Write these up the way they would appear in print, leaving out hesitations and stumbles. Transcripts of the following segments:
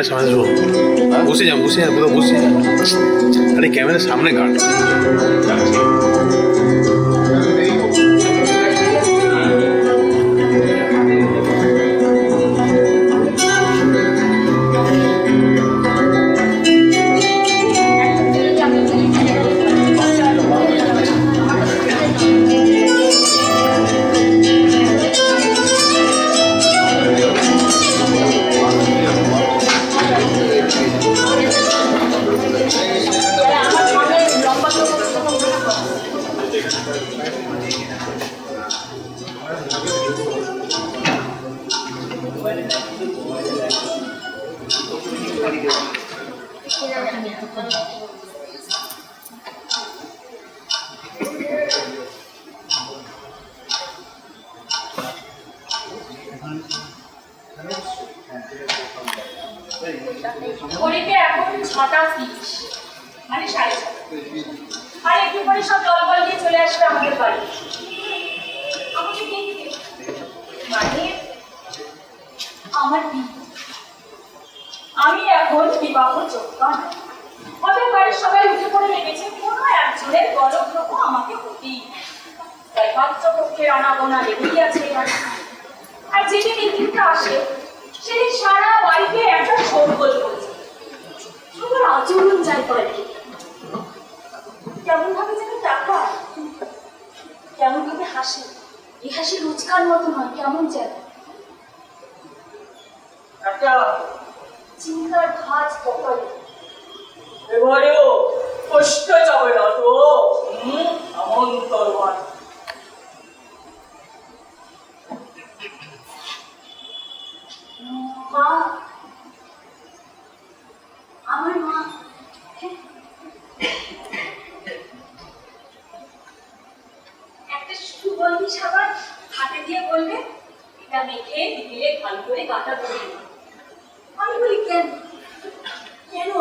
সামনে বসে যা কোথাও বসে যা। আরে ক্যামেরার সামনে গান। ঘড়িতে এখন 6:30 মানে 6:30। আর একটু পরে সব দলবল দিয়ে চলে আসবে আমাদের বাড়ি আমাকে দেখতে। মানে আমার আমি এখন বিবাহযোগ্যা। ওদের বাড়ির সবাই উঠে পড়ে লেগেছে কোনো একজনের গলগ্রহ আমাকে হতেই, তাই পাত্রপক্ষের আনাগোনা লেগেই আছে। আর যেদিন এই দিনটা আসে সেদিন সারা বাড়িতে একটা শোরগোল করেছে। সবার আচরণ যায় করে কেমন ভাবে যেন টাকা, কেমন ভাবে হাসি, এই হাসি রোজকার মতো নয়, কেমন যেন একটা চিন্তার ভাঁজ কপালে। এবারেও কষ্ট যাবে না তো এমন তরবার। মা, আমার মা একটা সুগন্ধি সাবান হাতে দিয়ে বলবে এটা মেখে বিকেলে ভালো করে গাটা ধরে। আমি বলি কেন কেন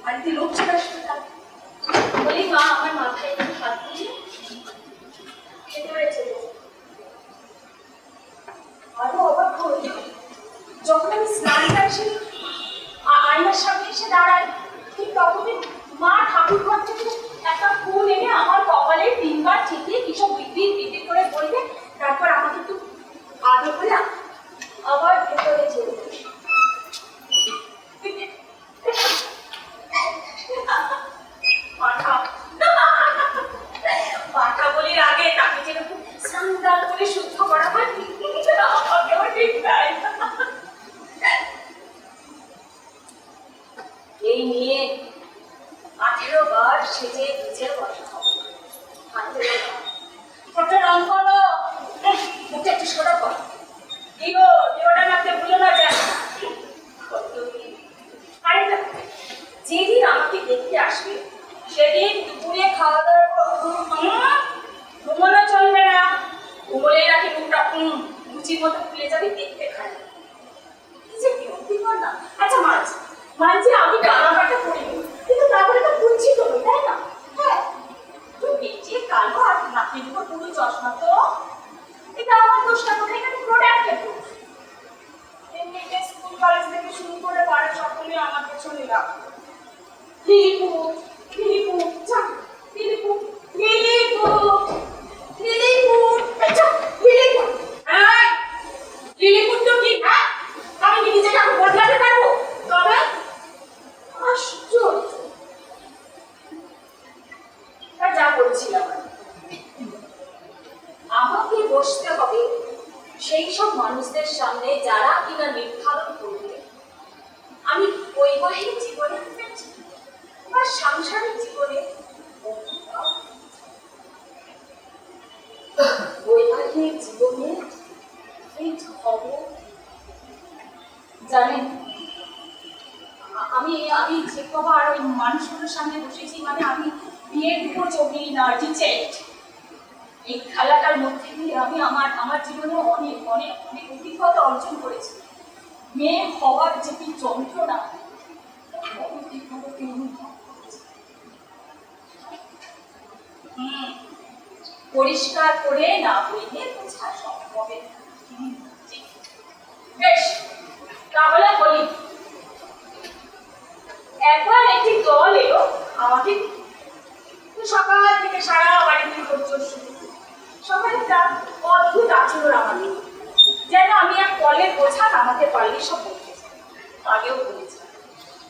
বাড়িতে লোক চলে আসবে, বলি মা আমার মাথায় একটু হাত দিয়ে খেতে হয়েছে। আরো অবাক হই যখন আমি স্নানটা এসে আয়নার সামনে এসে দাঁড়াই, ঠিক তখনই মা ঠাকুর ঘর থেকে একটা ফুল এনে আমার কপালে 3বার ঠেকিয়ে কিসব বিদ্যুৎ বিদ্যুৎ করে বলবে, তারপর আমাকে একটু আদর করে আবার ভেতরে চলে পাঠা বলির আগে তাকে যেরকম স্নান করে শুদ্ধ করা হয় আমাকেও ঠিক তাই। এই নিয়ে 18 বার সেজে গুজে বসা হবে। হাতে রং করো, মুখে একটু সোনা করো, ওটা মাখতে ভুলো না যায়। যেদিন আমাকে দেখতে আসবে সেদিন দুপুরে খাওয়া দাওয়া ঘুমোনো চলবে না, ঘুমোলে নাকি মুখটা লুচির মতো ফুলে যাবে, দেখতে খাই যে বিরক্তিকর না। আচ্ছা মানছি আমি ডানা কাটা করিনি, কিন্তু তারপরে তো বুঝছি তো তাই না? হ্যাঁ তুই বেঁচে কালো আর নাকের উপর পুরো চশমা, তো এটা আমার দোষটা কোথায়? এটা প্রোডাক্টের দোষ। এমনিতে স্কুল কলেজ থেকে শুরু করে পাড়ার সকলে আমার পেছনে লাগতো। লিলিপু লিলিপু যা লিলিপু লিলিপু লিলিপু লিলিপু লিলিপু তো কি? হ্যাঁ আমি কি নিজেকে আমি বদলাতে পারবো? তবে আশ্চর্য যা বলছিলাম, আমাকে বসতে হবে সেই সব মানুষদের সামনে যারা কিনা নির্ধারণ করবে আমি বৈবাহিক জীবনে বা সাংসারিক জীবনে বৈবাহিক জীবনে হব। জানেন আমি যে কবার ওই মানুষগুলোর সামনে বসেছি, মানে আমি বিয়ের উপর জমি না রিজেক্ট, এই খেলাটার মধ্যে দিয়ে আমি আমার জীবনে অনেক অনেক অনেক অভিজ্ঞতা অর্জন করেছি। মেয়ে হওয়ার যে কি যন্ত্রণা পরিষ্কার করে না বইলে বোঝা সম্ভব। বেশ তাহলে বলি একবার একটি দল এলো আমাকে সকাল থেকে সারা বাড়ি থেকে খোঁজ শুরু। সবাই একটা অদ্ভুত আচরণ আমাকে, যেন আমি এক কলের বোঝা নামাতে পারলে সব বলতে আগেও বলেছি।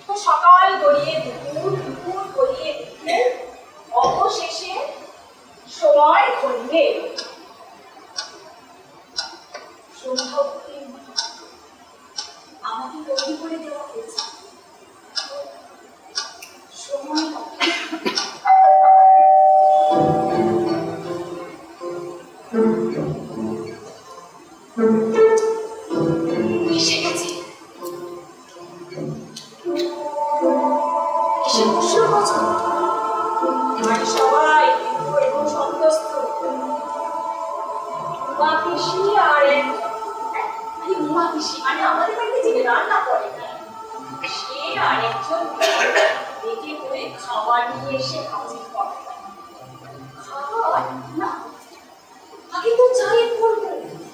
তো সকাল গড়িয়ে দুপুর, দুপুর গড়িয়ে দুপুর, অবশেষে সময় ঘনিয়ে এলো। সন্ধ্যা আমাকে তৈরি করে দেওয়া হয়েছে। সময় এসে গেছে। এসে বসলো কজন। মানে সবাই এবং সন্তুষ্ট। উমা পিসি আর উমা পিসি মানে আমাদের বাড়িতে যে রান্না করে সে আর একজন দেখে করে খাবার নিয়ে এসে হাজির করে। খাবার না, আগে তো চায়ে করবো,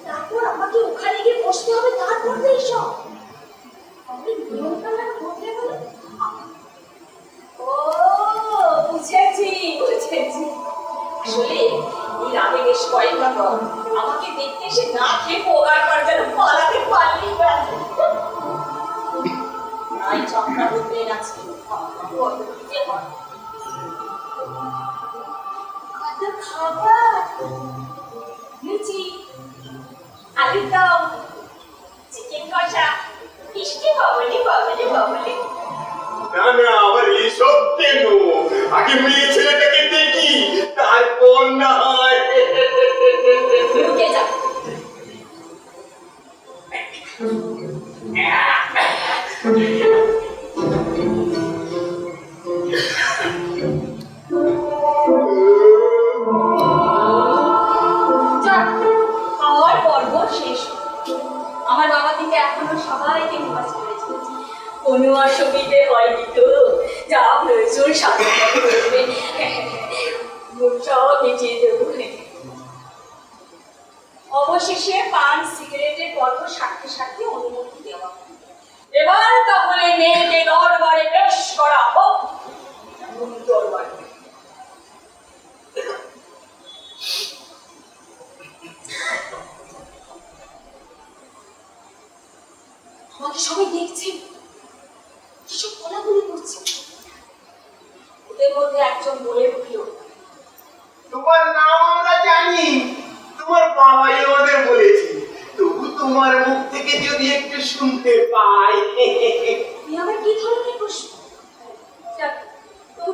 তারপর আমাকে ওখানে গিয়ে বসতে হবে, তারপর তো এইসব আমি নিয়মকানুন করতে গেলে। ও বুঝেছি বুঝেছি, আসলে এর আগে বেশ কয়েকবার আমাকে দেখতে এসে না খেয়ে পোগার পর যেন পালাতে পারলি নাই চক্রা বদলে গেছে। খাবার লুচি, আলুর দম, চিকেন কষা, মিষ্টি বাবলি বাবলি বাবলি। না না, আবার এসব কেন? আগে মেয়ে ছেলেটাকে দেখি, তারপর না হয়। ঢুকে যা। খাওয়ার পর্ব শেষ। আমার বাবা থেকে এখনো সবাইকে নিবাস করেছে, কোনো অসুবিধে হয়নি তো। যা প্রয়োজন সাথে করবে, সব মিটিয়ে দেবো। অবশেষে পান সিগারেটের পর্ব সাথে সাথে অনুমতি দেওয়া। এবার তাহলে মেয়েকে দরবারে পেশ করা হোক। দরবারে আমাকে সবাই দেখছে, কিসব বলাবলি করছে। ওদের মধ্যে একজন বলে উঠল, তোমার নাম আমরা জানি, তোমার বাবাই আমাদের বলেছে, তবু তোমার মুখ থেকে যদি একটু শুনতে পাই। আবার কি ধরনের প্রশ্ন?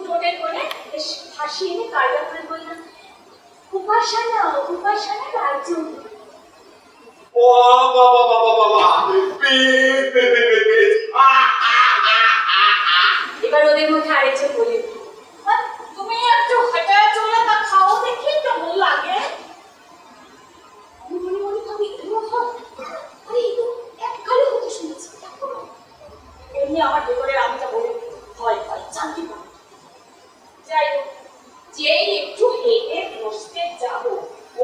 টোটের করে বেশ হাসি এনে কায়দা করে বললাম, উপাসনা উপাসনা রাজ্য। ও বাবা বাবা বাবা, বেশ বেশ বেশ বেশ। এবার ওদের মধ্যে আরেকজন বলে, তুমি একটু হাঁটা চলে তা খাও দেখি কেমন লাগে। আমি মনে মনে ভাবি, আরে এই তো এককালে হতে শুনেছি, এমনি আমার ভেতরের আমিটা বলে ভয় ভয় জানতে পারি। যাই হোক, যেই একটু হেঁটে বসতে যাবো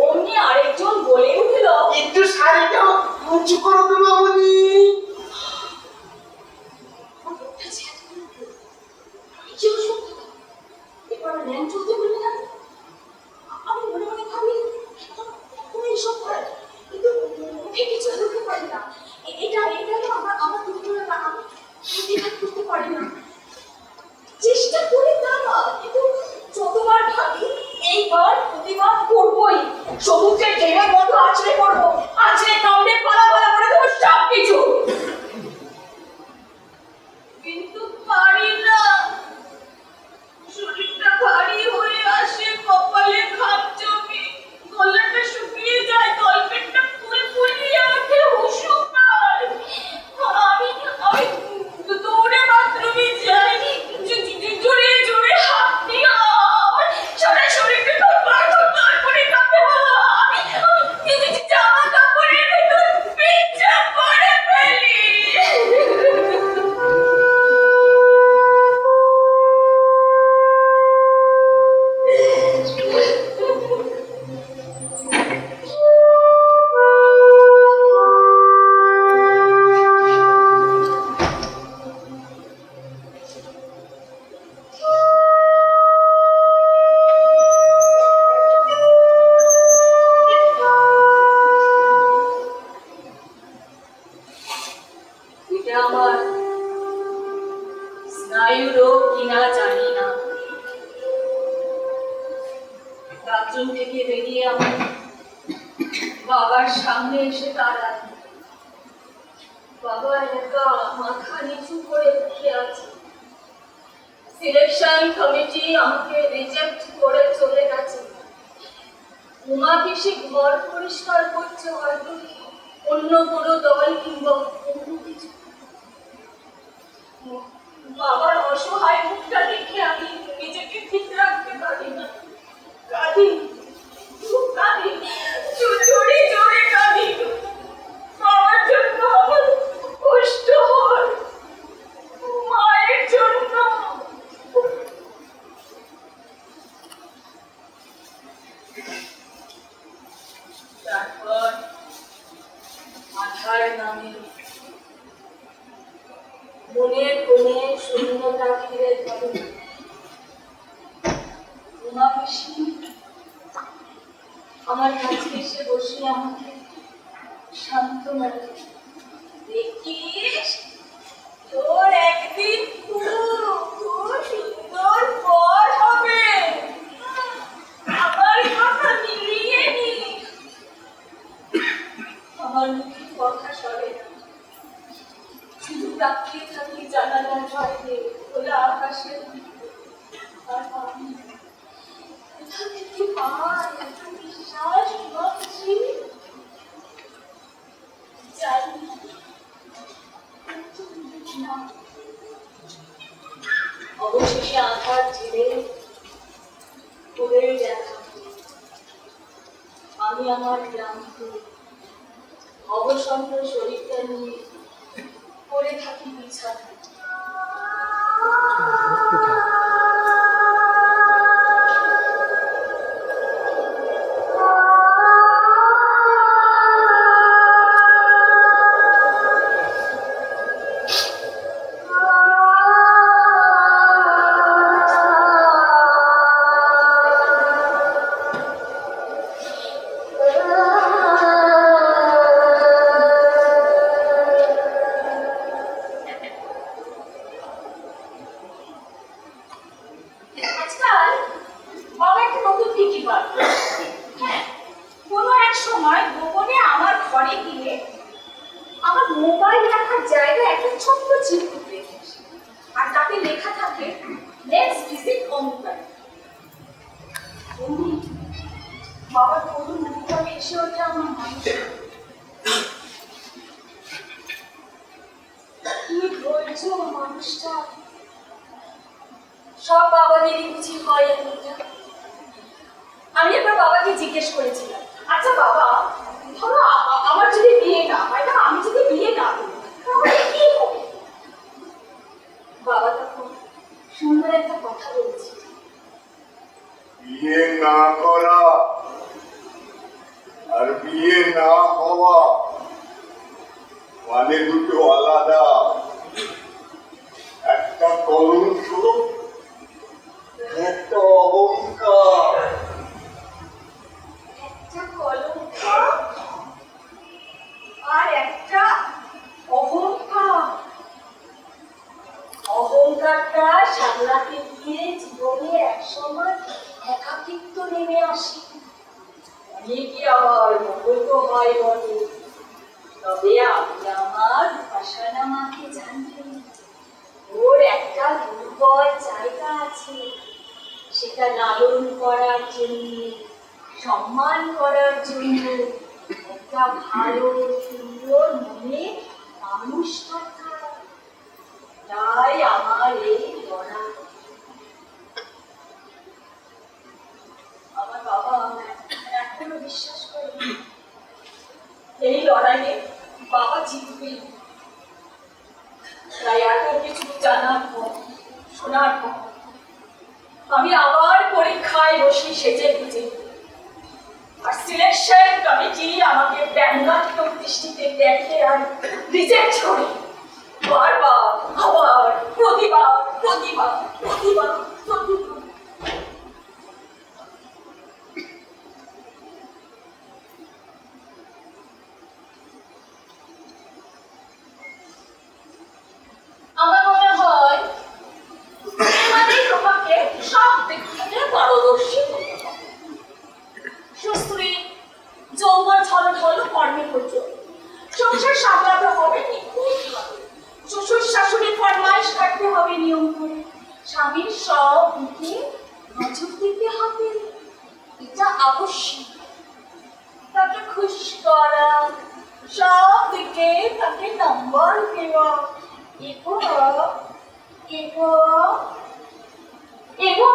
অমনি আরেকজন বলে উঠল, একটু শাড়িটা উঁচু করো তো মামনি। এবার ল্যাং চলতে বলবে না। আমি মনে মনে ভাবি এইসব করে, কিন্তু মুখে কিছু বলতে পারি না। এটা তো আমার দুর্বলতা, আমি প্রতিবাদ করতে পারি না। চেষ্টা করি তা না, কিন্তু যতবার ভাবি এইবার প্রতিবাদ করবোই। সমুদ্রের ঢেউয়ের মতো আছড়ে পড়বো, আছড়ে কাউকে পালা পালা করে দেবো সব কিছু, কিন্তু পারি না। শরীরটা ভারী হয়ে আসে, কপালে ঘাম জমে, গলাটা শুকিয়ে যায়, তলপেটটা ফুলিয়ে ওঠে, হুশুক পায়। আমি দৌড়ে বাথরুমে যাই, জোরে জোরে হাত দিয়ে আমার সারা শরীরটা থরথর করে কাঁপে। আমি সামনে এসে দাঁড়ায়। বাবা একা মাথা নিচু করে বসে আছে। সিলেকশন কমিটি আমাকে রিজেক্ট করে চলে গেছে। উমা পিসি ঘর পরিষ্কার করছে, হয়তো অন্য কোনো দল কিংবা অন্য কিছু। বাবার অসহায় মুখটা দেখে আমি নিজেকে ঠিক রাখতে পারি না। কাঁদি, খুব কাঁদি, জোরে জোরে কাঁদি। বাবার জন্য আমার কষ্ট হয়, মায়ের জন্য। তারপর আধার নামে মনে কোণে শূন্যতা ঘিরে ধরে। উমা পিসি আমার কাছে এসে বসে আমাকে সান্ত্বনা দেয়। দেখিস, তোর একদিন খুব সুন্দর পর হবে, আমার কথা মিলিয়ে নি। আমার মুখে কথা সরে না, শুধু তাকিয়ে থাকি জানালার বাইরে খোলা আকাশের দিকে। আর আমি কোথা থেকে পাই এত বিশ্বাস ভাবছি জানি না। অবশেষে আধার ছেড়ে ভোরের দেখা। আমি আমার গ্রামকে অবসন্ন শরীরটা নিয়ে পড়ে থাকি বিছানায়। আজকাল বাবা একটা নতুন টিকি বার করেছে। হ্যাঁ, কোনো এক সময় গোপনে আমার ঘরে গিয়ে আমার মোবাইল রাখার জায়গায় একটা ছোট্ট চিঠি রেখেছে, আর তাতে লেখা থাকে নেক্সট ভিজিট অমুকায়। বাবার করুণ মুখটা ভেসে ওঠে আমার মানুষ। কি বলছো মানুষটা? সব বাবাদেরই বুঝি হয় এমনটা। আমি একবার বাবাকে জিজ্ঞেস করেছিলাম, আচ্ছা বাবা, ধরো আমার যদি বিয়ে না হয়, না আমি যদি বিয়ে না করি তাহলে কি হবে? বাবা তখন সুন্দর একটা কথা বলছে, বিয়ে না করা আর বিয়ে না হওয়া মানে দুটো আলাদা। একটা কলঙ্ক, একটা অহংকার। একটা কলঙ্ক আর একটা অহংকার। অহংকারটা সামলাতে গিয়ে জীবনে একসময় একাকিত্ব নেমে আসে। অনেকে আবার মহত হয় বটে, তবে আমি আমার উপাসনা মাকে জানি। ওর একটা দুর্বল জায়গা আছে, সেটা লালন করার জন্য, সম্মান করার জন্য একটা ভালো সুন্দর মনে মানুষ দরকার। তাই আমার এই লড়াই। আমার বাবা এখনো বিশ্বাস করে এই লড়াইয়ে বাবা জিতবে। তাই এত কিছু জানার পর, শোনার পর আমি আবার পরীক্ষায় বসি সেজে গুজে। আর সিলেকশন কমিটি আমাকে ব্যঙ্গাত্মক দৃষ্টিতে দেখে আর রিজেক্ট করে। বারবার আবার প্রতিবাদ প্রতিবাদ প্রতিবাদ প্রতিবাদ। আমার মনে হয় আমাদের তোমাকে সব দিক থেকে পারদর্শী হতে হবে। সুশ্রী যৌবন ঝলঝল কর্ম সব দিকে নজর দিতে হবে, এটা আবশ্যক। তাকে খুশি করা, সব দিকে তাকে নম্বর দেওয়া, এবং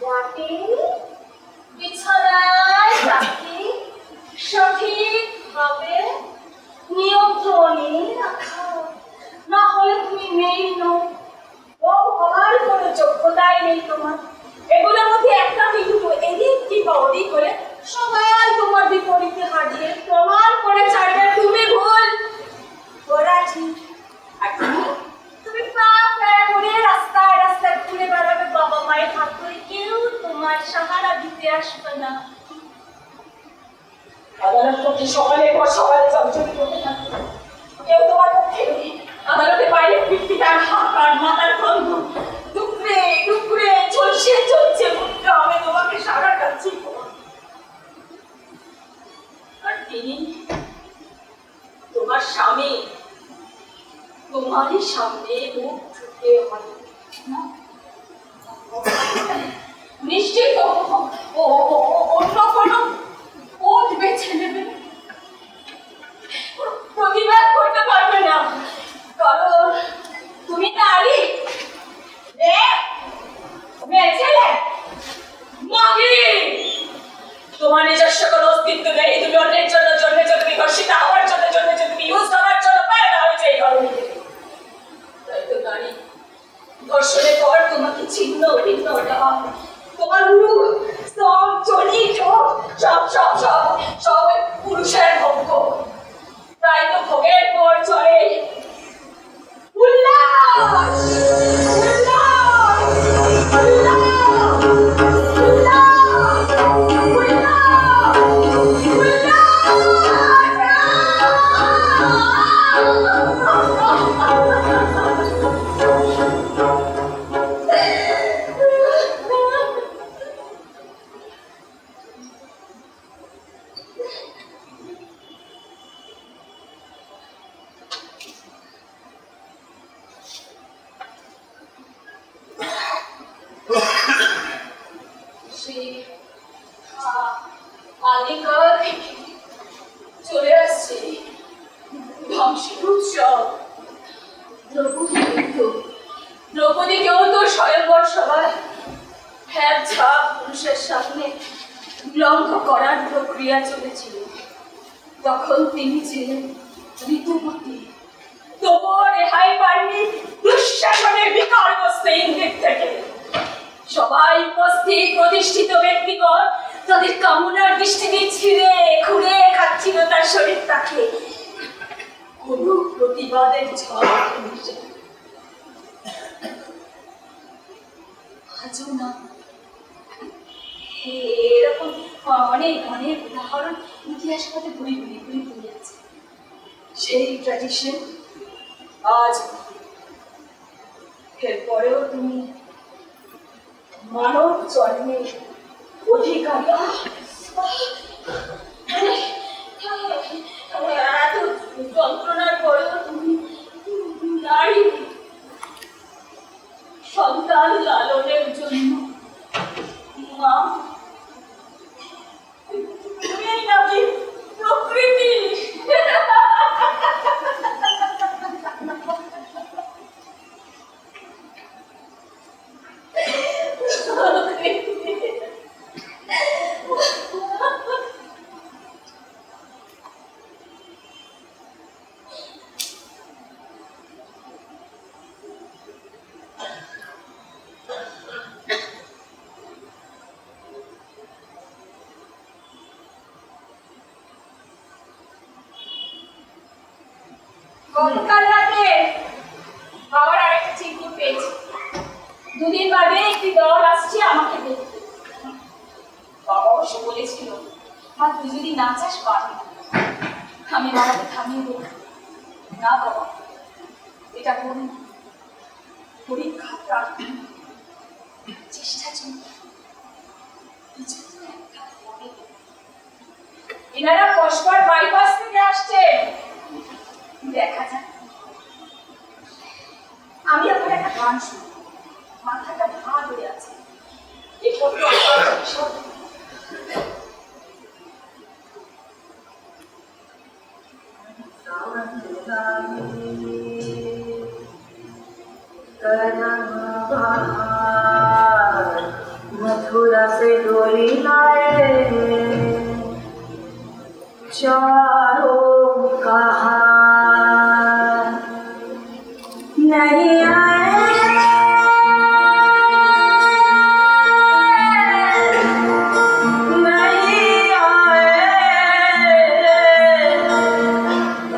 যাতে বিছানায় তাকে সঠিকভাবে নিয়ন্ত্রণে রাখা। না হলে তুমি নেই নো, হওয়ার কোনো যোগ্যতাই নেই তোমার। এগুলোর মধ্যে একটা কি দুটো এদিক কিংবা ওদিক হলে সবাই তোমার বিপরীতে হারিয়ে প্রমাণ করে ছাড়বে তুমি ভুল, ওরা ঠিক। আর তুমি পা করে রাস্তায় রাস্তায় ঘুরে বেড়াবে, বাবা মায়ের হাত ধরে, কেউ তোমার সাহারা দিতে আসবে না। আদালত করতে সকালের পর সকালে চকচকি করতে থাকবে, কেউ তোমার পক্ষে নেই। আদালতে বাইরে পিঠিটার হাত আর মাথার গন্ধ টুকরে টুকরে চলছে চলছে মুখটা, আমি তোমাকে সারা কাচ্ছি। আর তিনি তোমার স্বামী, তোমারই সামনে মুখ ঢুকে হয় না, নিশ্চিত অন্য কোনো পথ বেছে নেবে, প্রতিবাদ করতে পারবে না, কারণ তুমি নারী, মেয়ে ছেলে, মাগি। তোমার নিজস্ব কোনো অস্তিত্ব নেই, তুমি অন্যের জন্য জন্মেছো, তুমি ঘর্ষিতা হওয়ার জন্য জন্মেছো, তুমি ইউজ হওয়ার জন্য পায়দা হয়েছে এই ঘরে। তাই তো নারী ধর্ষণের পর তোমাকে ছিন্ন ভিন্ন তোমার রূপ সব চরিত্র সব সব সব সব পুরুষের ভোগ্য। তাই তো ভোগের পর চলে উল্লাস, উল্লাস, উল্লাস, উল্লাস, আগেকার থেকে চলে আসছে ধ্বংসের উৎসব। দ্রৌপদীকেও তো স্বয়ংবর সভায় হ্যাঁ ছাপ পুরুষের সামনে লঙ্ঘ করার প্রক্রিয়া চলেছিল। তখন তিনি ছিলেন ঋতুপতি, তবুও রেহাই পাননি দুঃশাসনের বিকর্মস্থ ইঙ্গিত থেকে। সবাই উপস্থিত প্রতিষ্ঠিত ব্যক্তিগণ তাদের কামনার দৃষ্টিতে ছিঁড়ে খুঁড়ে খাচ্ছিল তার শরীরটাকে। কোন প্রতিবাদের ঝড় আজও না। এরকম অনেক অনেক উদাহরণ ইতিহাস পথে ঘুরে ঘুরে ঘুরে ঘুরে আছে। সেই ট্র্যাডিশন আজ এরপরেও তুমি মানব জন্মের অধিকারী। এত যন্ত্রণার পরেও তুমি নারী, সন্তান লালনের জন্য মা, তুমি নাকি প্রকৃতি। গতকাল রাতে বাবার আরেকটা চিঠি পেয়েছি। দুদিন বাদে একটি দল আসছে আমাকে দেখতে। বাবা অবশ্য বলেছিল, মা তুই যদি না চাস পারবি না। আমি বাবাকে থামিয়ে বলি, না বাবা, এটা করুন পরীক্ষা প্রার্থনা, চেষ্টা চলবে, কিছু তো একটা হবে। এনারা কসবার বাইপাস থেকে আসছেন, দেখা যাক। আমি আপনার একটা গান শুনি, মাথাটা ভার হয়ে আছে। এই পত্র সব मथुरा से डोली लाए चारों कहा नहीं आए नहीं आए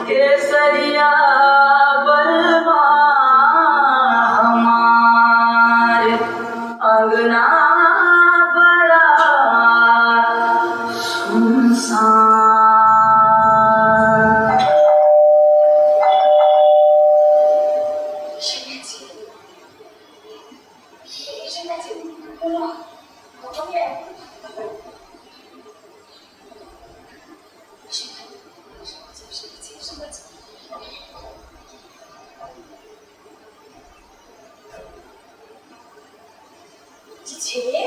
केसरिया बलवा हमारे अंगना बड़ा सुनसान। ছেলে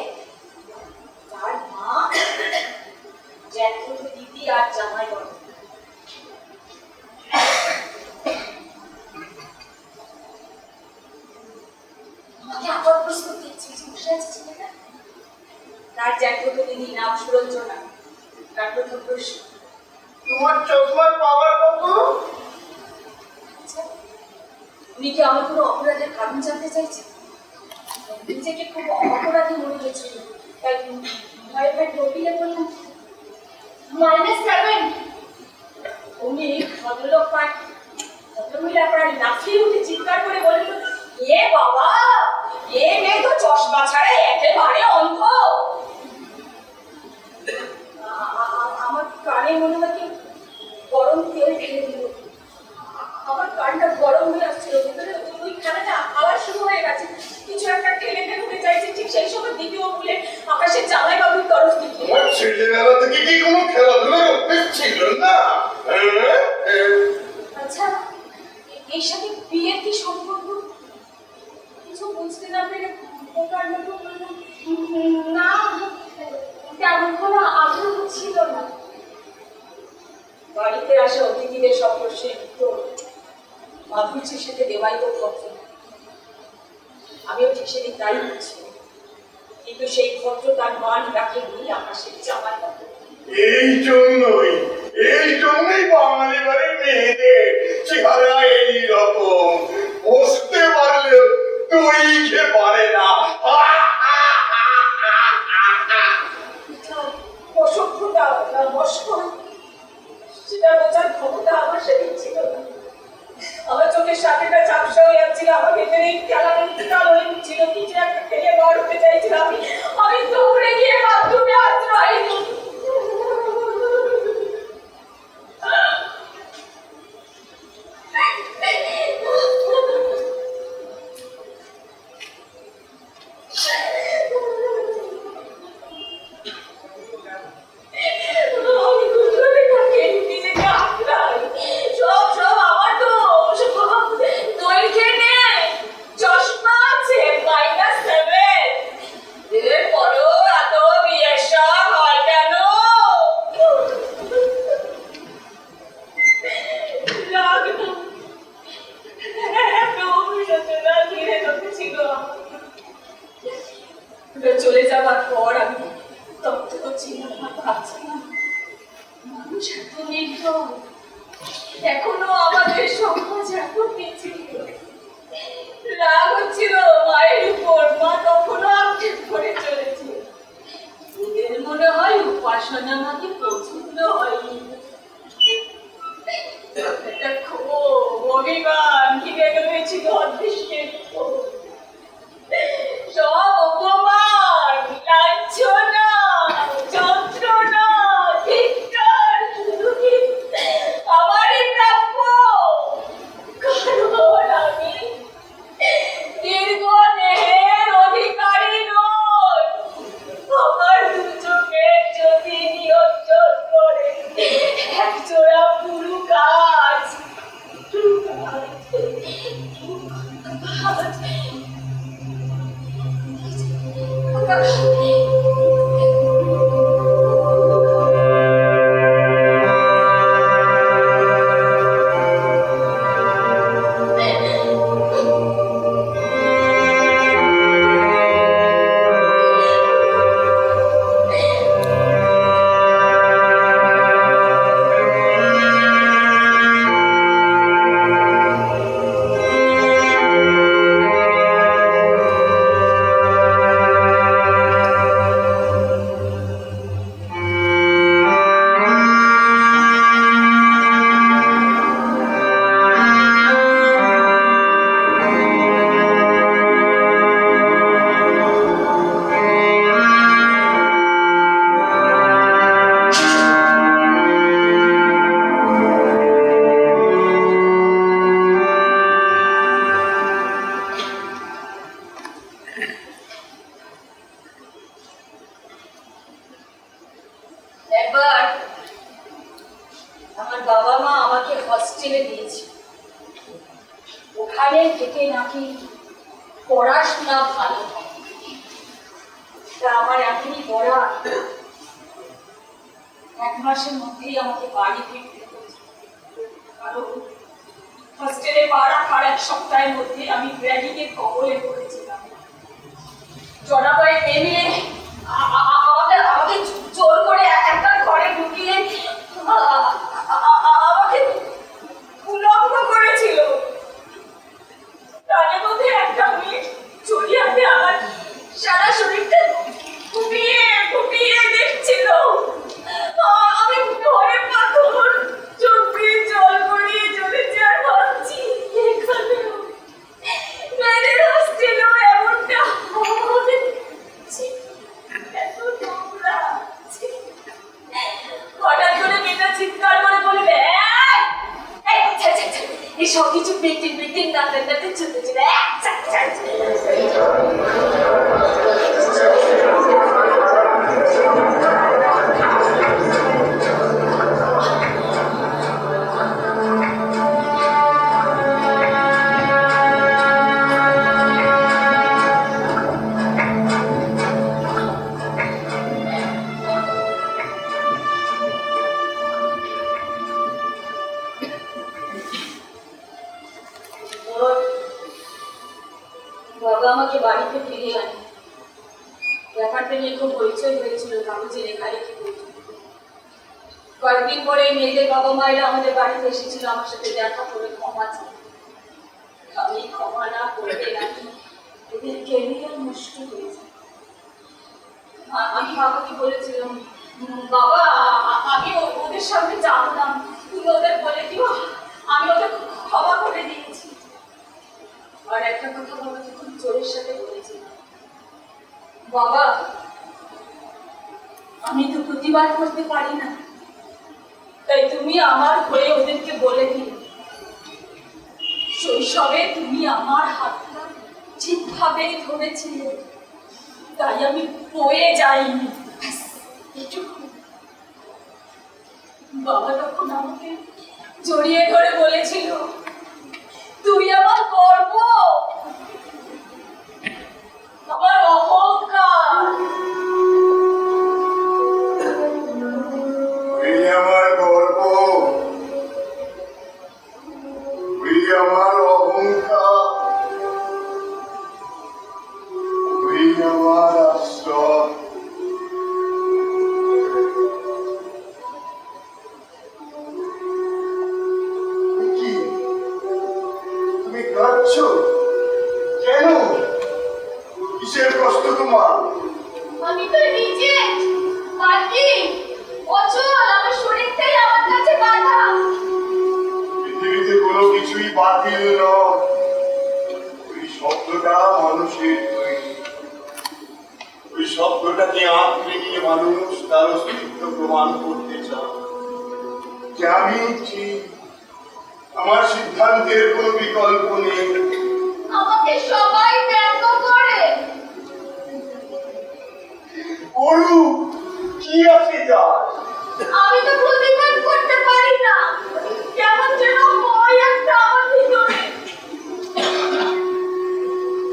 তার মা জ্যাঠু দিদি আর জামাই বড় আমাকে আবার প্রশ্ন দিচ্ছি বসে আছে ছেলেটা। তার জ্যাঠু দিদি নাম সুরঞ্জনা। তার প্রথম প্রশ্ন, তোমার চশমার পাওয়ার কত? আচ্ছা, উনি কি আমার কোনো অপরাধের কারণ জানতে চাইছেন? নিজেকে খুব অপরাধী মনে হয়েছিল, তাই ভয়ে ভয়ে ডবিলে বললাম -7। উনি ভদ্রলোক পায় ভদ্রমহিলা প্রায় লাফিয়ে উঠে চিৎকার করে বলল, এ বাবা, এ মেয়ে তো চশমা ছাড়া একেবারে অন্ধ। আমার কানে মনে হয় গরম তেল ঢেলে দিল। আমার কানটা গরম হয়ে আসছিল, ভিতরে ওই খানাটা আবার শুরু হয়ে গেছে। কিছু একটা টেনে ঢুকতে চাইছে, ঠিক সেই সময় দ্বিতীয় বলে আকাশের জামাই বাবুর তরফ থেকে। তোমার ছেলেবেলা থেকে কি কোনো খেলাধুলার অভ্যেস ছিল না? আচ্ছা, এর সাথে বিয়ের কি সম্পর্ক? কিছু বুঝতে না পেরে বোকার মতো বললাম, না, তেমন কোনো আগ্রহ ছিল না। বাড়িতে আসা অতিথিদের সব প্রশ্নের উত্তর মাধুর্যের সাথে দেওয়াই তো ভদ্র। আমিও ঠিক সেদিন তাই করছি, কিন্তু সেই ভদ্র তার মান রাখেনি আকাশের জামাই বাবু। এই জন্যই বাঙালি বাড়ির মেয়েদের চেহারা এইরকম, বসতে পারলেও দইতে পারে না। অসভ্যতা না মস্কর, সেটা বোঝার ক্ষমতা আমার সেদিন ছিল না। আমার চোখের সাথেটা ঝাপসা হয়ে যাচ্ছিল, আমার ভেতরে কালো ছিল, কিছু একটা ফেলে বার হতে চাইছিলাম। আমি দৌড়ে গিয়ে বাথরুমে আশ্রয় নিই। চলে যাবার পর আমি তত্ত্ব চিন্তা ভাবছিলাম, মানুষ এত নির্ভর, এখনো আমাদের সমাজ এত পিছিয়ে। রাগ হচ্ছিল মায়ের উপর, মা তখনও আক্ষেপ করে চলেছে। এদের মনে হয় উপাসনা আমাকে পছন্দ হয়নি। একটা ক্ষোভ, অভিমান ঘিরে রয়েছিল অদৃষ্টের উপর। সব অপমান, লাঞ্ছনা, যন্ত্রণা, ধিক্কার শুধু কি আমারই প্রাপ্য? কারণ আমি দীর্ঘ দেহের অধিকারী নই। আমার দু চোখের জ্যোতি নিয়ন্ত্রণ করে একজোড়া পুরু গাছ। বাবা মা আমাকে হস্টেলে দিয়েছে, ওখানে থেকে নাকি পড়াশোনা ভালো হয়। তা আমার এখনই পড়া, 1 মাসের মধ্যেই আমাকে বাড়ি ফিরতে হয়েছে। কারণ হস্টেলে পা রাখার 1 সপ্তাহের মধ্যে আমি র্যাগিংয়ের কবলে পড়েছিলাম। জনাবাই মেয়ে আমাকে জোর করে একটা ঘরে ঢুকিয়ে আমাকে উলঙ্গ করেছিল। তাদের মধ্যে একটা মেয়ে চড়িয়াতে আমার সারা শরীরটা ফুটিয়ে ফুটিয়ে দেখছিল। আমি ঘরে পাথর চোখ দিয়ে জল গড়িয়ে চলেছি আর ভাবছি এখানেও মেয়েদের হস্টেলেও এমনটা হবে। এত নোংরা। হঠাৎ করে মেয়েটা চিৎকার করে বলবে, এই সব কিছু পেটিং নাতে চলতে চলে। বাবা আমাকে বাড়িতে ফিরে আনে। ব্যাপারটা নিয়ে খুব হইচই হয়েছিল, কাগজে লেখালেখি করছিল। কয়েকদিন পরে মেয়েদের বাবা মায়েরা আমাদের বাড়িতে এসেছিল আমার সাথে দেখা করে ক্ষমা চাই। আমি ক্ষমা না করতে নাকি ওদের ক্যারিয়ার নষ্ট হয়েছে। আমি বাবাকে বলেছিলাম, বাবা আমি ওদের সামনে যাবো না, তুমি ওদের বলে দিও আমি ওদের ক্ষমা করে দিয়েছি। আর একটা কথা বাবা যখন জোরের সাথে বলেছিল, বাবা আমি তো প্রতিবাদ করতে পারি না, তাই তুমি আমার হয়ে ওদেরকে বলে দিও শৈশবে তুমি আমার হাতটা ঠিকভাবে ধরেছিলে, তাই আমি পড়ে যাইনি। বাবা তখন আমাকে জড়িয়ে ধরে বলেছিল, তুই আমার গর্ব, আমার অহংকার। তুই আমার গর্ব, তুই আমার অহংকার, তুই আমার আশ্রয়। তুমি কাঁদছো কেন? কিসের কষ্ট তোমার? আমি তো নিজে বাকি অচল, আমার শরীরটাই আমার কাছে বাধা। পৃথিবীতে কোনো কিছুই বাতিল নয়। ওই শব্দটা মানুষের তৈরি। ওই শব্দটাকে আঁকড়ে নিয়ে মানুষ তার অস্তিত্ব প্রমাণ করতে চায় যে আমি ঠিক, আমার সিদ্ধান্তের কোনো বিকল্প নেই। আমাকে সবাই ব্যঙ্গ করে। করু, কি আছে যায়? আমি তো প্রতিবাদ করতে পারি না, কেমন যেন হয় একটা আমার ভিতরে।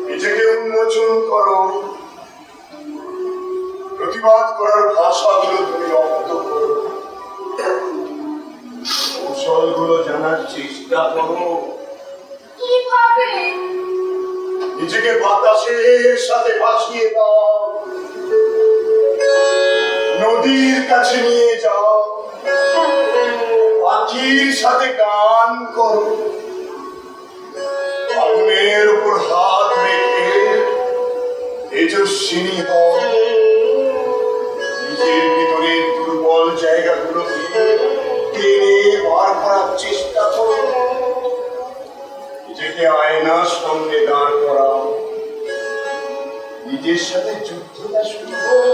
নিজেকে উন্মোচন করো, প্রতিবাদ করার ভাষাগুলো তুমি রপ্ত করো, কৌশলগুলো জানার চেষ্টা করো। কিভাবে? নিজেকে বাতাসের সাথে ভাসিয়ে দাও, নদীর কাছে নিয়ে যাও, পাখির সাথে গান করো, আগুনের উপর হাত রেখে তেজস্বিনী হও। নিজের ভিতরে দুর্বল জায়গাগুলোকে টেনে বার করার চেষ্টা করো। নিজেকে আয়নার সামনে দাঁড় করাও, নিজের সাথে যুদ্ধটা শুরু করো।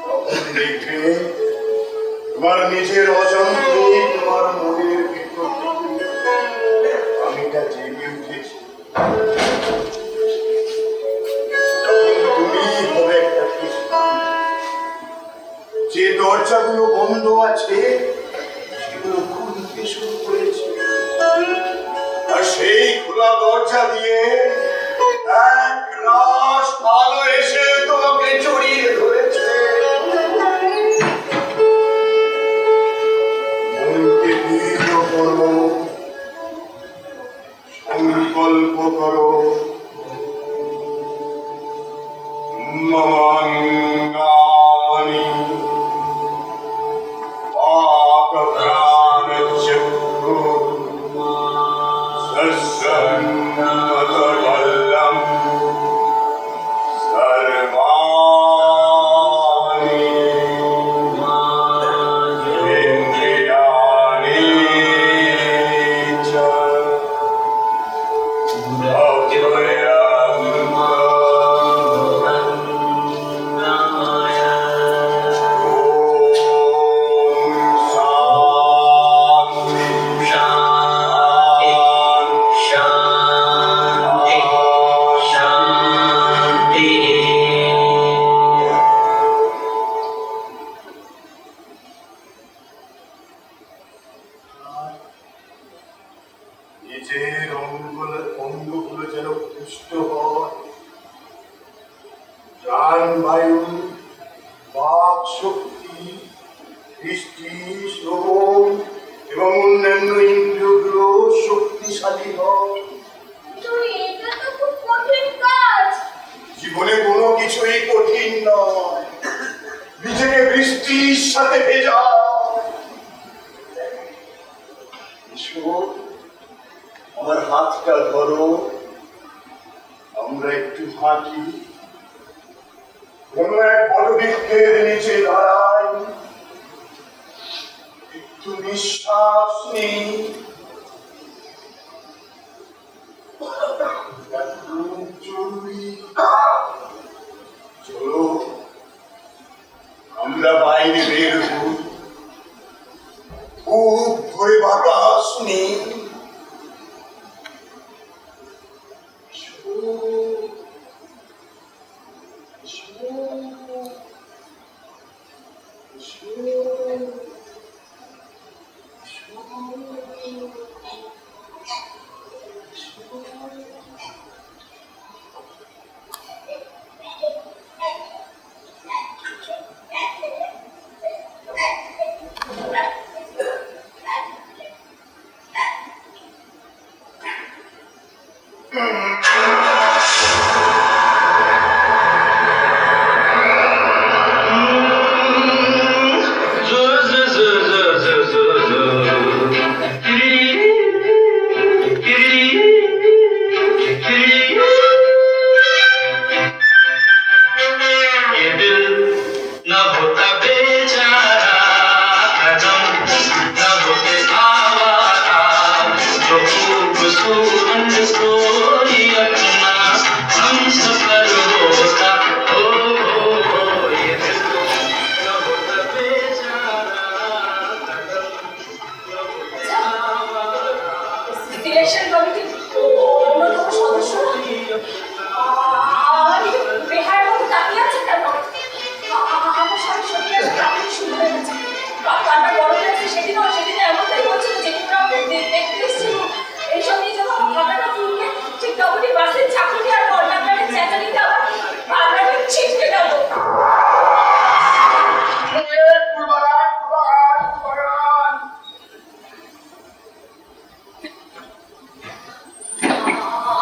তখন দেখবে তোমার নিজের অজান্তে তোমার মনের ভিতর আমিটা জেগে উঠেছি। তুমি হবে একটা খ্রিস্টান। যে দরজাগুলো বন্ধ আছে দরজা দিয়ে এক রাশ আলো এসে তোমাকে জড়িয়ে ধরেছে। মনকে দৃঢ় করো, সংকল্প করো, মমাঙ্গানি পাপপ্রাণচক্ষু সসন্নতবল্লম সর্বাণি ইন্দ্রিয়াণি চ নিজের অঙ্গগুলো যেন পুষ্ট হয়, প্রাণবায়ু, বাক শক্তি, দৃষ্টি, শ্রবণ এবং অন্যান্য ইন্দ্রিয়গুলো শক্তিশালী হয়। কিন্তু এটা তো খুব কঠিন কাজ। জীবনে কোনো কিছুই কঠিন নয়, নিজেকে বৃষ্টির সাথে ভেজা। আমার হাতটা ধরো, আমরা একটু হাঁটি, কোনো এক বটবৃক্ষের নিচে দাঁড়াই, একটু নিঃশ্বাস নিই, জরুরি। চলো আমরা বাইরে বের হই, খুব ভরে বাতাস নিই। সিলেকশন কমিটির অন্যতম সদস্য বেহার মতো তাকিয়ে আছে কেন? আমার সঙ্গে সত্যি আপনি শুরু হয়ে গেছে। কানটা বড় হয়েছে, সেদিনও এমনটাই বলছিল যে দেখতে এসেছিল। এইসব নিয়ে যখন আমার মাথাটা চুলকে ঠিক তখনই বাসের চাকরি আর কন্ডাক্টরের চেঁচানিতে আবার ভাবনাটা ছিটকে গেল।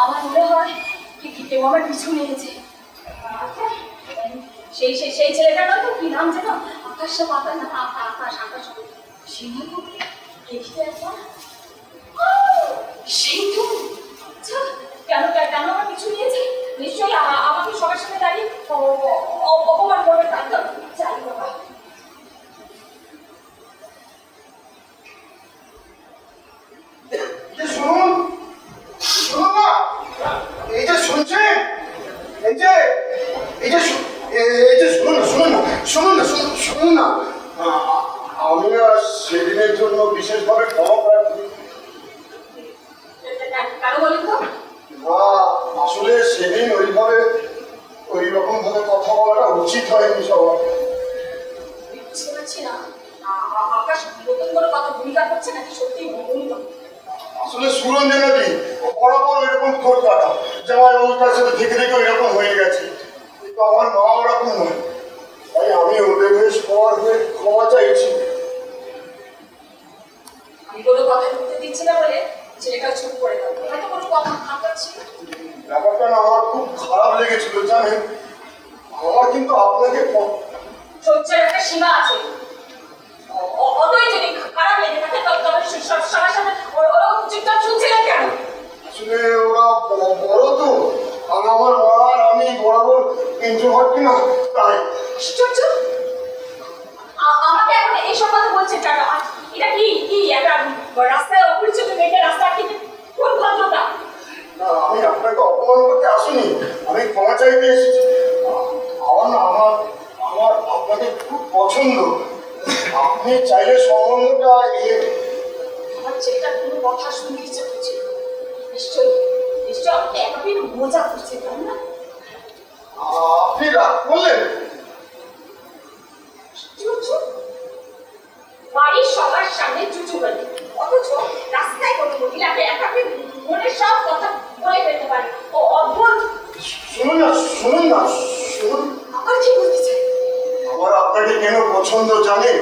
আমার মনে হয় কেউ আমার পিছু নিয়েছে। সেই ছেলেটার নাম তো কি নাম যেন? আকাশ আকাশ সিংহ দেখতে একবার সেই তো। আচ্ছা, কেন আমার পিছু নিয়েছে? নিশ্চয়ই আমাকে সবার সামনে দাঁড়িয়ে অপমান করবে। তার তো যাই বাবা। শুনুন, শুনুন না, এই যে শুনছেন, এই যে শুনুন না, আমি না সেদিনের জন্য বিশেষভাবে ক্ষমা প্রার্থী। কেন বলেন তো? আসলে সেদিন ওই রকম ভাবে কথা বলাটা উচিত হয়নি সবার। বুঝতে পারছি না, আকাশ নতুন করে কত ভূমিকা করছে নাকি সত্যি ভূমিকা? আসলে সুরঞ্জনাদি বরাবর এরকম ঠোঁট কাটা, জামাই বাবুটার সাথে থেকে থেকে এরকম হয়ে গেছে। কিন্তু আমার মা ওরকম নয়, তাই আমি ওদের হয়ে সবার হয়ে ক্ষমা চাইছি। আমি কোনো কথা বলতে দিচ্ছি না বলে ছেলেটা চুপ করে গেল। হয়তো কোনো কথা ভাবছি না। ব্যাপারটা না আমার খুব খারাপ লেগেছিল জানেন। আমার কিন্তু আপনাকে সহ্যের একটা সীমা আছে। অতই যদি খারাপ লেগে থাকে তবে সবার সামনে ওরা চুপচাপ শুনছিলেন কেন? আসলে ওরা বড় তো, আর আমার মা আর আমি বরাবর ইন্ট্রোভার্ট কিনা, তাই। আশ্চর্য! আমাকে এখন এইসব কথা বলছেন কেন? এটা কি একটা রাস্তায় অপরিচিত মেয়েকে রাস্তা আটকে কোন ভদ্রতা? না, আমি আপনাকে অপমান করতে আসিনি, আমি ক্ষমা চাইতে এসেছি। আমার না আমার আমার আপনাকে খুব পছন্দ। আপনি চাইলে সম্বন্ধটা আমার ছেলেটার কোনো কথা শুনতে ইচ্ছে করছে না। নিশ্চয়ই আমাকে এভাবে মজা করছে, তাই না? আপনি রাগ করলেন? বাড়ির সবার সামনে চুচু বলে, অথচ রাস্তায় কোনো মহিলাকে একাকে মনের সব কথা বলে ফেলতে পারে। ও অদ্ভুত। শুনুন না, শুনুন না, শুনুন। আবার কি বলতে চাই? আমার আপনাকে কেন পছন্দ জানেন?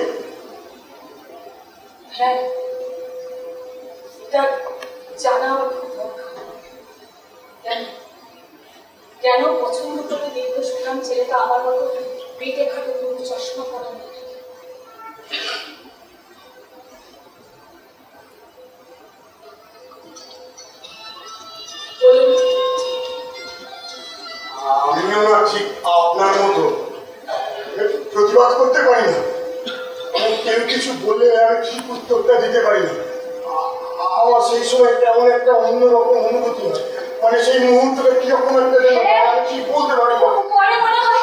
হ্যাঁ, এটা জানা আমার খুব দরকার। কেন পছন্দ করে দীর্ঘ সুনাম ছেলেটা আমার মতো পেটে খাটে কোনো চশমা পরা নেই? আমিও না ঠিক আপনার মতো প্রতিবাদ করতে পারি না। কেউ কিছু বলে আমি ঠিক উত্তরটা দিতে পারি না। আমার সেই সময় কেমন একটা অন্যরকম অনুভূতি হয়, মানে সেই মুহূর্তটা কিরকম একটা যেন আমি ঠিক বলতে পারি না। পরে মনে হয়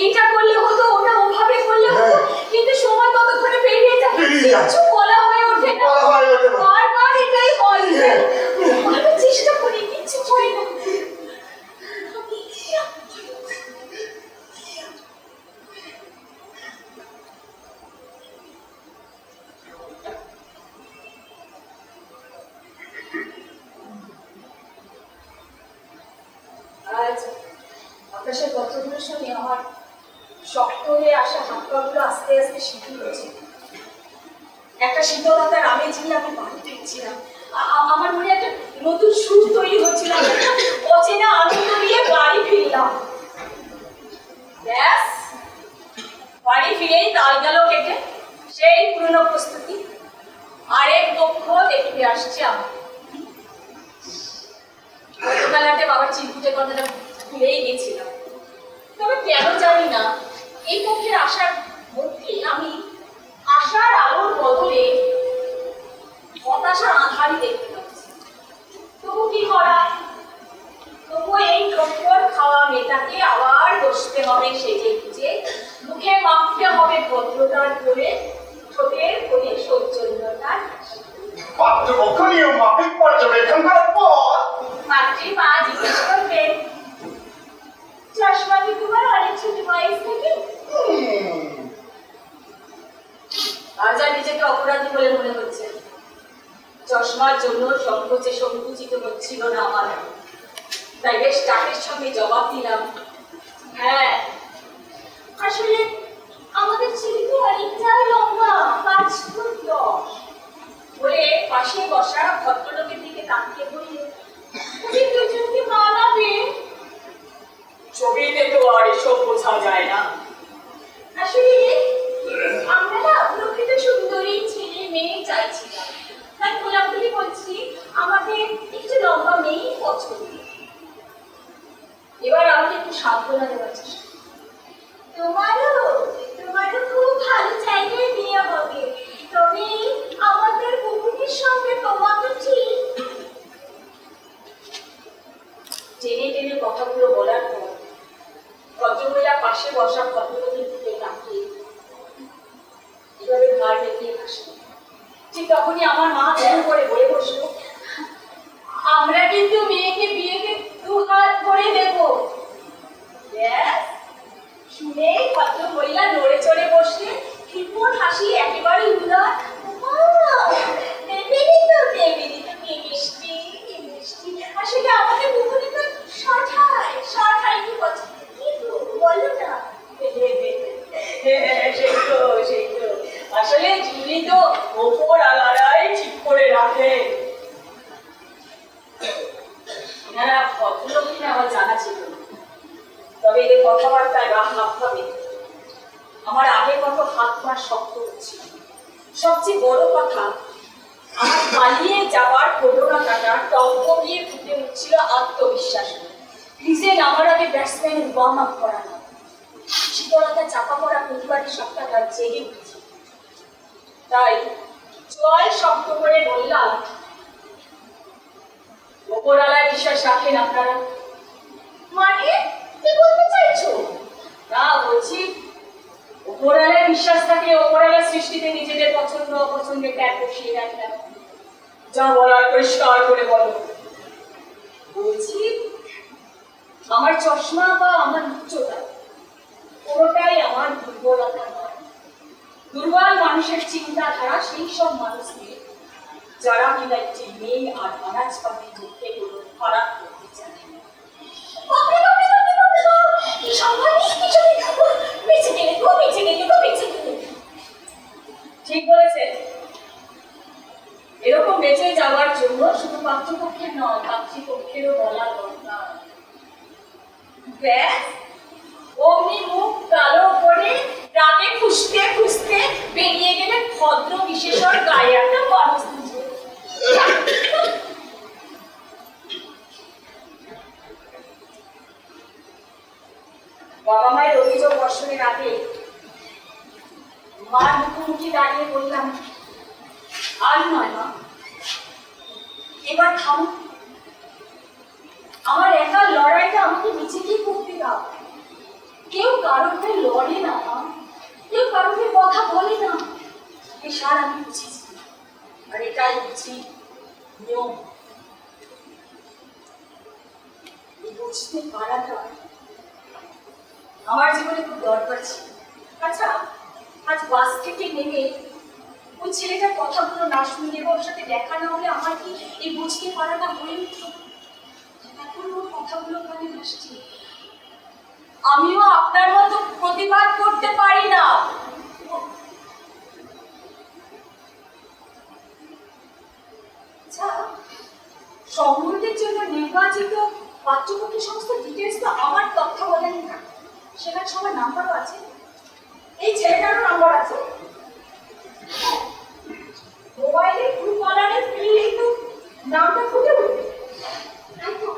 এটা করলে হতো, ওটা ওভাবে করলে হতো, কিন্তু সময় ততক্ষণে পেরিয়ে যায়, কিছু বলা হয়ে ওঠে না। বারবার এটাই হয়। আমি চেষ্টা করি, কিচ্ছু হয় না। আজ আকাশের কথাগুলো শুনে আমার শক্ত হয়ে আসা হাত পাগুলো আস্তে আস্তে শিথিল হচ্ছে। একটা শীতলতার আমেজ নিয়ে আমি বাড়ি ফিরছিলাম। আমার মনে একটা নতুন সুর তৈরি হচ্ছিল। অচেনা আনন্দ নিয়ে বাড়ি ফিরলাম। ব্যাস, বাড়ি ফিরেই তাল গেল কেটে সেই পুরনো প্রস্তুতি। আরেক পক্ষ দেখতে আসছে আমার। গতকালাতে বাবার চিরকুটে কথাটা ভুলেই গেছিলাম। তবে কেন জানি না এই পক্ষের আশার মধ্যে আমি আশার আলোর বদলে হতাশার আধারই দেখতে পাচ্ছি। তবু কি করা? তবু এই ঠোক্কর খাওয়া মেয়েটাকে আবার বসতে হবে সেজে গুজে, মুখে মাখতে হবে ভদ্রতার করে, ঠোঁটের কোণে সৌজন্যতার পাত্রপক্ষ নিয়ম মাফিক পর্যবেক্ষণ করার পর মাতৃমা জিজ্ঞেস করবেন, চশমা কি তোমার অনেক ছোট বয়স থেকে? আজ আর নিজেকে অপরাধী বলে মনে হচ্ছে। চশমার জন্য সংকুচিত হচ্ছিল না আমার। তাই বেশ টাকের সঙ্গে জবাব দিলাম, হ্যাঁ, আসলে আমাদের ছেলে তো অনেকটাই লম্বা, 5 ফুট 10 বলে পাশে বসা ভদ্রলোকের দিকে তাকিয়ে বলল, ওদের দুজনকে মানাবে? ছবিতে তো আর এসব বোঝা যায় না। আসলে আমরা না প্রকৃত সুন্দরী ছেলে মেয়ে চাইছিলাম, তাই খোলাখুলি বলছি আমাদের একটু লম্বা মেয়েই পছন্দ। এবার আমাকে একটু সান্ত্বনা দেওয়ার চেষ্টা, তোমারও খুব ভালো জায়গায় বিয়ে হবে, তবে আমাদের বহুদের সঙ্গে তোমাকে ঠিক। টেনে টেনে কথাগুলো বলার পর ভদ্রমহিলা পাশে বসা ভদ্রলোকের দিকে তাকিয়ে এভাবে ঘাড় বেঁকিয়ে হাসলেন। ঠিক তখনই আমার মা জোর করে বলে বসলো, আমরা কিন্তু মেয়েকে বিয়েতে 2 হাত করে দেব। ব্যাস, শুনে ভদ্রমহিলা নড়ে চড়ে বসলেন, খিটমোট হাসি একেবারে উদার। দেবেনি তো বেশ ওপর আলাদাই ঠিক করে রাখে। এনারা ভদ্রলোক কিনা আমার জানা ছিল না। তবে এদের কথাবার্তায় বা হাব ভাবে আমার আগের মতো হাত পা শক্ত হচ্ছিল। সবচেয়ে বড় কথা, আমার পালিয়ে যাবার প্রবণতাটা টম্প দিয়ে ফুটে উঠছিল আত্মবিশ্বাস। ক্রিজে নামার আগে ব্যাটসম্যানের ওয়ার্ম আপ করানো, শীতলতা চাপা পড়া প্রতিবারের সপ্তাহটা জেগে উঠেছে। তাই জল শব্দ করে বললাম, ওপরওয়ালায় বিশ্বাস রাখেন আপনারা? মানে কি বলতে চাইছো? না, বলছি ওপরওয়ালায় বিশ্বাস থাকলে ওপরওয়ালা সৃষ্টিতে নিজেদের পছন্দ অপছন্দের ট্যাগ বসিয়ে দেন কেন? যা বলার পরিষ্কার করে বলো। বলছি আমার চশমা বা আমার উচ্চতা পুরোটাই আমার দুর্বলতা নয়। দুর্বল মানুষের চিন্তাধারা সেই সব মানুষকে যারা কিনা একটি মেয়ে আর আনাজ পাখির মধ্যে কোনো ফারাক করতে চায়। ঠিক বলেছে। এরকম বেঁচে যাওয়ার জন্য শুধু পাত্রপক্ষের নয়, পাত্রীপক্ষেরও বলা দরকার। ব্যাস অমনি মুখ কালো করে রাতে খুঁজতে খুঁজতে বেরিয়ে গেলে ভদ্র বিশেষণ গায়ে একটা মানুষ খুঁজবে। বাবা মায়ের অভিযোগ বর্ষণের আগে মার মুখোমুখি দাঁড়িয়ে বললাম, আর নয় মা, এবার থাম। আমার একা লড়াইটা আমাকে নিজেকেই করতে দাও। কেউ কারোর হয়ে লড়ে না মা, কেউ কারোর হয়ে কথা বলে না। এই সার আমি বুঝেছি, আর এটাই বুঝি নিয়ম। বুঝতে পারাটা আমার জীবনে খুব দরকার ছিল। আচ্ছা, আজ বাস থেকে নেমে ওই ছেলেটার কথাগুলো না শুনে ওর সাথে দেখা না হলে আমার কি এই বুঝতে পারাটা হয়ে উঠত? এখন ওর কথাগুলো কানে আসছে। আমিও আপনার মতো প্রতিবাদ করতে পারি না। আচ্ছা, সম্বন্ধের জন্য নির্বাচিত পাত্রপক্ষের সমস্ত ডিটেলস তো আমার তত্ত্বাবধানে না, সেখানে সবার নাম্বারও আছে। এই ছেলেটারও নাম্বার আছে। মোবাইলে গ্রুপ অর্ডারে ফিরলেই তো নামটা ফুটে উঠবে, তাই তো?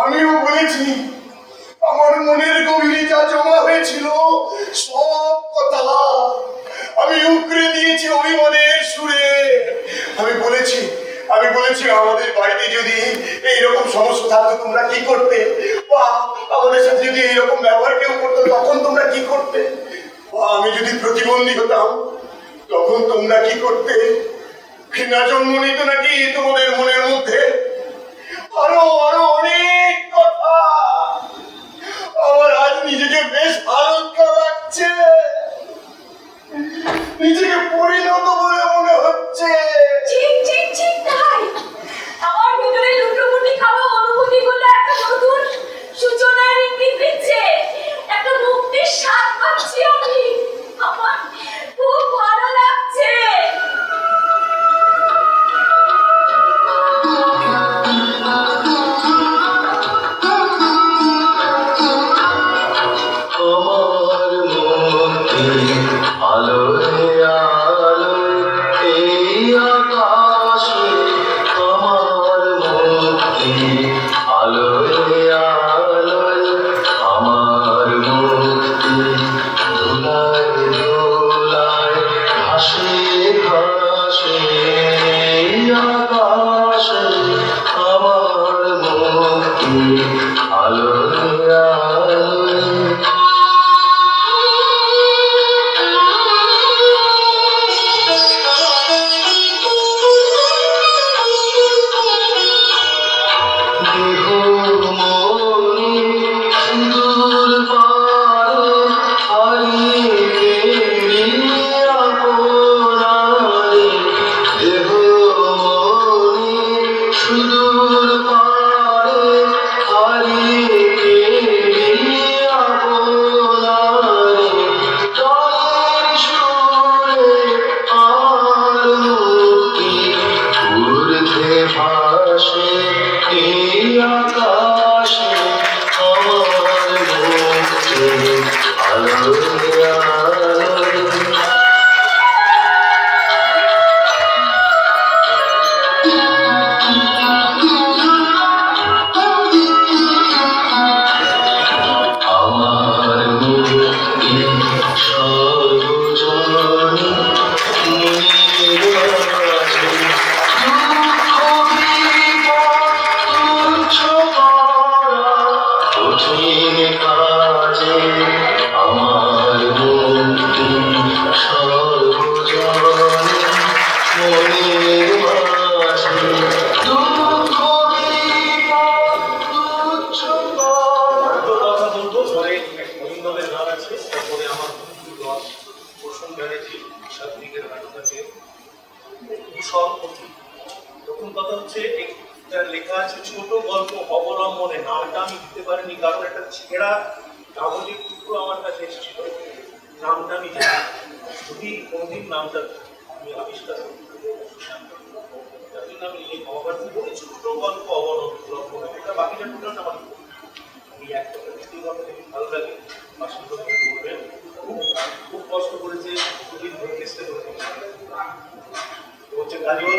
আমিও বলেছি আমার মনের গভীরে যা জমা হয়েছিল সব কথা আমি উকরে দিয়েছি অভিমানের সুরে। আমি বলেছি আমাদের বাড়িতে যদি এইরকম সমস্যা থাকতো তোমরা কি করতে, বা আমাদের সাথে যদি এইরকম ব্যবহার কেউ করতো তখন তোমরা কি করতে, বা আমি যদি প্রতিবন্ধী হতাম তখন তোমরা কি করতে। ঘৃণা জন্ম নিত নাকি তোমাদের মনের মধ্যে? আরো আরো অনেক কথা। আমার আজ নিজেকে বেশ হালকা লাগছে, নিজেকে পরিণত বলে মনে হচ্ছে। ঠিক ঠিক ঠিক তাই। আমার ভিতরে লুটোপুটি খাওয়া অনুভূতিগুলো একটা নতুন সূচনার ইঙ্গিত দিচ্ছে। একটা মুক্তির স্বাদ পাচ্ছি আমি। আমার খুব ভালো লাগছে। আমার মুক্তি আলোয় আমার মুক্তি সর্বজনে মনের মাঝে দুঃখ বিপদ তুচ্ছ কথা বলবো পরে গোবিন্দনের গান আছে, তারপরে আমার বন্ধু দল পোষণ ব্যানার্জি সাত্বিকের গান আছে ভূষণ পথি। প্রথম কথা হচ্ছে একটা লেখা আছে ছোট গল্প অবলম্বনে, নামটা আমি দিতে পারিনি কারণ একটা ছেঁড়া কাগজের টুকরো আমার কাছে এসেছিল, নামটা আমি জানি, যদি কোনোদিন নামটা আমি আবিষ্কার করি তার জন্য আমি এই ক্ষমাপ্রার্থী বলি ছোট গল্প অবলম্বনে, এটা বাকিটা টুকরোটা আমার এই একটা দ্বিতীয় গল্প দেখে ভালো লাগে, পাশের কথা বলবেন। খুব কষ্ট করেছে দুদিন ধরে চেষ্টা করতে হচ্ছে কাজল